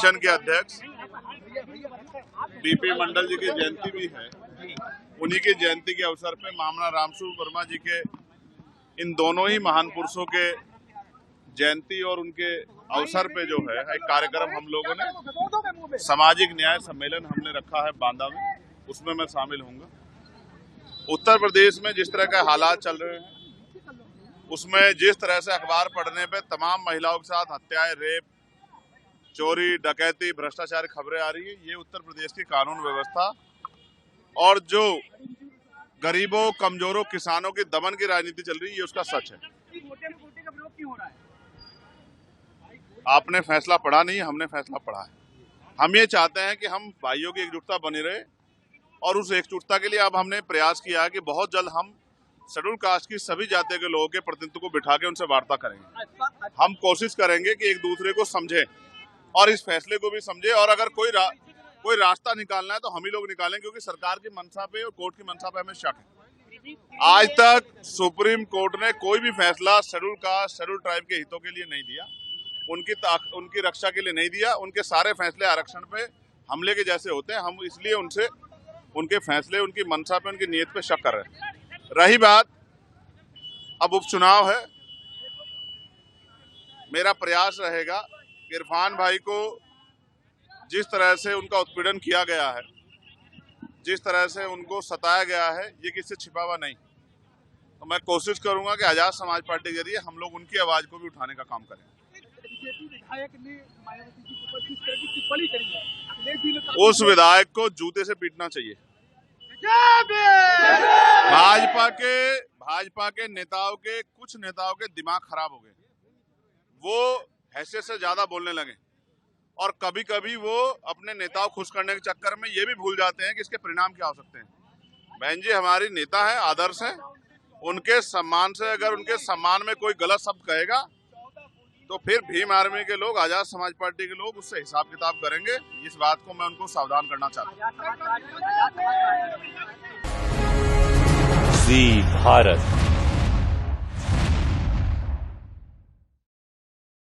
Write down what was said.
Federation के अध्यक्ष BP मंडल जी की जयंती भी है। उन्हीं की जयंती के अवसर पे मामला रामसूर वर्मा जी के इन दोनों ही महान पुरुषों के जयंती और उनके अवसर पे जो है एक कार्यक्रम हम लोगों ने सामाजिक न्याय सम्मेलन हमने रखा है बांदा में, उसमें मैं शामिल होऊंगा। उत्तर प्रदेश में जिस तरह के हालात चल रहे हैं उसमें जिस तरह से अखबार पढ़ने पे तमाम महिलाओं के साथ हत्याएं, रेप, चोरी, डकैती, भ्रष्टाचार खबरें आ रही है, ये उत्तर प्रदेश की कानून व्यवस्था और जो गरीबों, कमजोरों, किसानों की दमन की राजनीति चल रही है, ये उसका सच है। आपने फैसला पढ़ा नहीं, हमने फैसला पढ़ा है। हम ये चाहते हैं कि हम भाइयों की एकजुटता बनी रहे और उस एकजुटता के लिए अब हमने प्रयास किया है कि बहुत जल्द हम शेड्यूल कास्ट की सभी जातियों के लोगों के प्रतिनिधित्व को बिठा के उनसे वार्ता करेंगे। हम कोशिश करेंगे कि एक दूसरे को समझे और इस फैसले को भी समझे, और अगर कोई रास्ता निकालना है तो हम ही लोग निकालें, क्योंकि सरकार की मंशा पे और कोर्ट की मंशा पे हमें शक है। आज तक सुप्रीम कोर्ट ने कोई भी फैसला शेड्यूल कास्ट, शेड्यूल ट्राइब के हितों के लिए नहीं दिया, उनकी रक्षा के लिए नहीं दिया। उनके सारे फैसले आरक्षण पे हमले के जैसे होते हैं। हम इसलिए उनसे उनके फैसले, उनकी मंशा पे, उनकी नीयत पे शक कर रहे हैं। रही बात, अब उपचुनाव है, मेरा प्रयास रहेगा कि इरफान भाई को जिस तरह से उनका उत्पीड़न किया गया है, जिस तरह से उनको सताया गया है, ये किसी से छिपा हुआ नहीं। तो मैं कोशिश करूंगा कि आजाद समाज पार्टी के जरिए हम लोग उनकी आवाज को भी उठाने का काम करें। उस विधायक को जूते से पीटना चाहिए। भाजपा के नेताओं के कुछ नेताओं के दिमाग खराब हो गए, वो हैसियत से ज्यादा बोलने लगे और कभी कभी वो अपने नेताओं खुश करने के चक्कर में ये भी भूल जाते हैं कि इसके परिणाम क्या हो सकते हैं। बहन जी हमारी नेता है, आदर्श है, उनके सम्मान से अगर उनके सम्मान में कोई गलत शब्द कहेगा तो फिर भीम आर्मी के लोग, आजाद समाज पार्टी के लोग उससे हिसाब किताब करेंगे। इस बात को मैं उनको सावधान करना चाहता हूँ। जी भारत।